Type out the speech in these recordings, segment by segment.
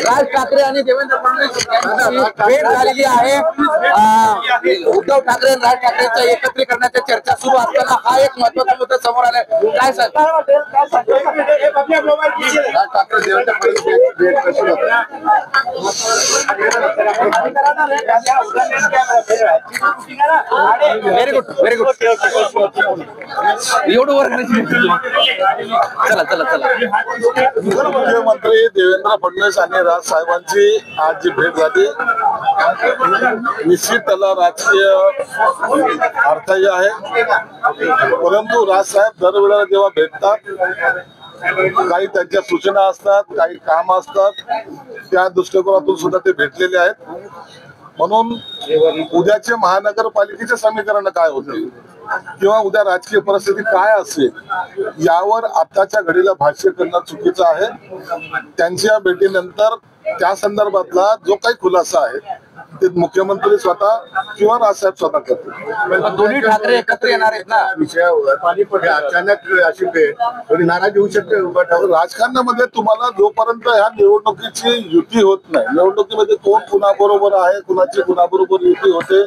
राज ठाकरे आणि देवेंद्र फडणवीस यांची भेट झालेली आहे। उद्धव ठाकरे आणि राज ठाकरेंचं एकत्रीकरणाची चर्चा सुरू असताना हा एक महत्त्वाचा मुद्दा समोर आलाय। काय सांगता? राज ठाकरे देवेंद्र फडणवीस भेट कशी होती? Very good very good. एवढं वर चला चला चला। मुख्यमंत्री देवेंद्र फडणवीस आणि राज साहेबांची आज जी भेट झाली निश्चित त्याला राजकीय अर्थही आहे, परंतु राज साहेब दरवेळेला जेव्हा भेटतात काही त्यांच्या सूचना असतात, काही काम असतात, त्या दृष्टिकोनातून सुद्धा ते भेटलेले आहेत। म्हणून उद्याचे महानगरपालिकेचे समीकरण काय होते किंवा उद्या राजकीय परिस्थिती काय असेल यावर आताच्या घडीला भाष्य करणं चुकीचं आहे। त्यांच्या भेटीनंतर त्या संदर्भातला जो काही खुलासा आहे ते मुख्यमंत्री स्वतः किंवा राजसाहेब स्वतः करतील। दोन्ही ठाकरे एकत्र येणार आहेत ना विषयावर अचानक अशी भेट थोडी नाराजी होऊ शकते राजकारणामध्ये। तुम्हाला जोपर्यंत ह्या निवडणुकीची युती होत नाही, निवडणुकीमध्ये कोण कुणाबरोबर आहे, कुणाची कुणाबरोबर युती होते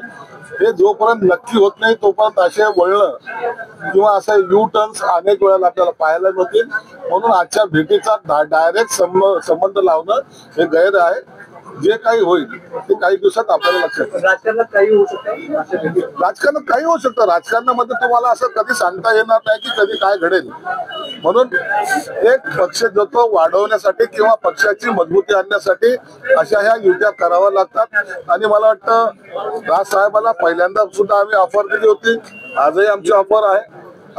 हे जोपर्यंत नक्की होत नाही तोपर्यंत असे वळणं किंवा असे यू टर्न्स अनेक वेळेला आपल्याला पाहायला मिळतील। म्हणून आजच्या भेटीचा डायरेक्ट संबंध लावणं हे गैर आहे। जे काही होईल ते काही दिवसात आपल्याला लक्षात येईल। राजकारणात काही होऊ शकतं, राजकारणात काही होऊ शकतं। राजकारणामध्ये तुम्हाला असं कधी सांगता येणार नाही की कधी काय घडेल। म्हणून एक पक्ष जो वाढवण्यासाठी किंवा पक्षाची मजबूती आणण्यासाठी अशा ह्या युत्या कराव्या लागतात। आणि मला वाटतं राज साहेबांना पहिल्यांदा सुद्धा आम्ही ऑफर दिली होती, आजही आमची ऑफर आहे।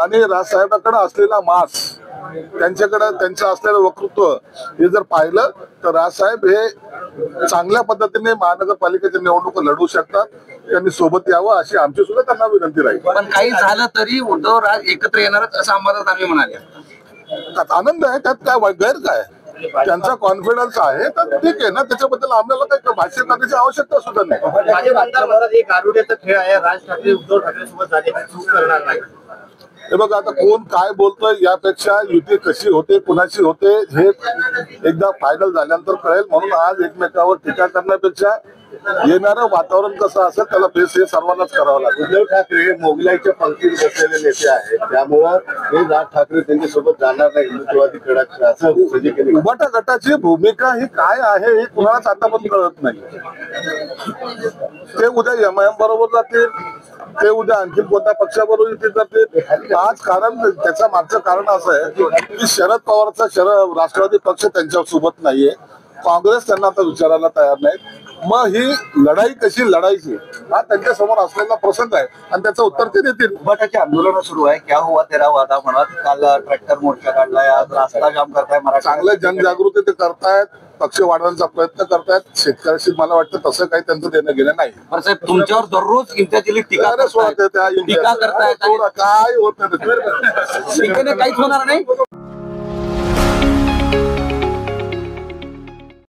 आणि राज साहेबांकडे असलेला मास, त्यांच्याकडे त्यांचं असलेलं वक्तृत्व हे जर पाहिलं तर राजसाहेब हे चांगल्या पद्धतीने महानगरपालिकेच्या निवडणूक लढवू शकतात। त्यांनी सोबत यावं अशी आमची सुद्धा त्यांना विनंती राहील। पण काही झालं तरी उद्धव राज एकत्र येणारच असं आम्हाला आम्ही म्हणाले। आनंद आहे, त्यात काय गैर काय? त्यांचा कॉन्फिडन्स आहे तर ठीक आहे ना, त्याच्याबद्दल आम्हाला काही भाष्य करण्याची आवश्यकता सुद्धा नाही। एक आरोग्याचा खेळ आहे, राज ठाकरे उद्धव ठाकरे सोबत झाले करणार नाही। हे बघा आता कोण काय बोलतोय यापेक्षा युती कशी होते, कुणाची होते हे एकदा फायनल झाल्यानंतर कळेल। म्हणून आज एकमेकावर टीका करण्यापेक्षा येणारं वातावरण कसं असेल त्याला फेस हे सर्वांनाच करावं लागेल। उद्धव ठाकरे मोगलाईच्या पंक्तीत बसलेले नेते आहेत, त्यामुळं हे राज ठाकरे त्यांच्यासोबत जाणार नाही हिंदुत्ववादी कडक असं उबाटा गटाची भूमिका ही काय आहे हे कुणालाच आता पण कळत नाही। ते उद्या एमआयएम बरोबर जातील, ते उद्या आणखी कोणत्या पक्षाबरोबर युती जातील। आज कारण त्याच्या मागचं कारण असं आहे की शरद पवारचा राष्ट्रवादी पक्ष त्यांच्या सोबत नाहीये, काँग्रेस त्यांना आता विचारायला तयार नाही। मग ही लढाई कशी लढायची हा त्यांच्या समोर असलेला प्रसंग आहे आणि त्याचं उत्तर ते देतील। उबाटाचे आंदोलन सुरू आहे, क्या हुआ तेरा वादा म्हणत काल ट्रॅक्टर मोर्चा काढलाय, आज रास्ता जाम करताय मराठा। चांगले जनजागृती ते करतायत, पक्ष वाढवण्याचा प्रयत्न करतायत। शेतकऱ्याशी मला वाटतं तसं काही त्यांचं देणं घेणं नाही। पण साहेब तुमच्यावर दररोज इंटरचेली टीका टीका करतायत, करतायत, काय होत नाही, टीकेने काहीच होणार नाही।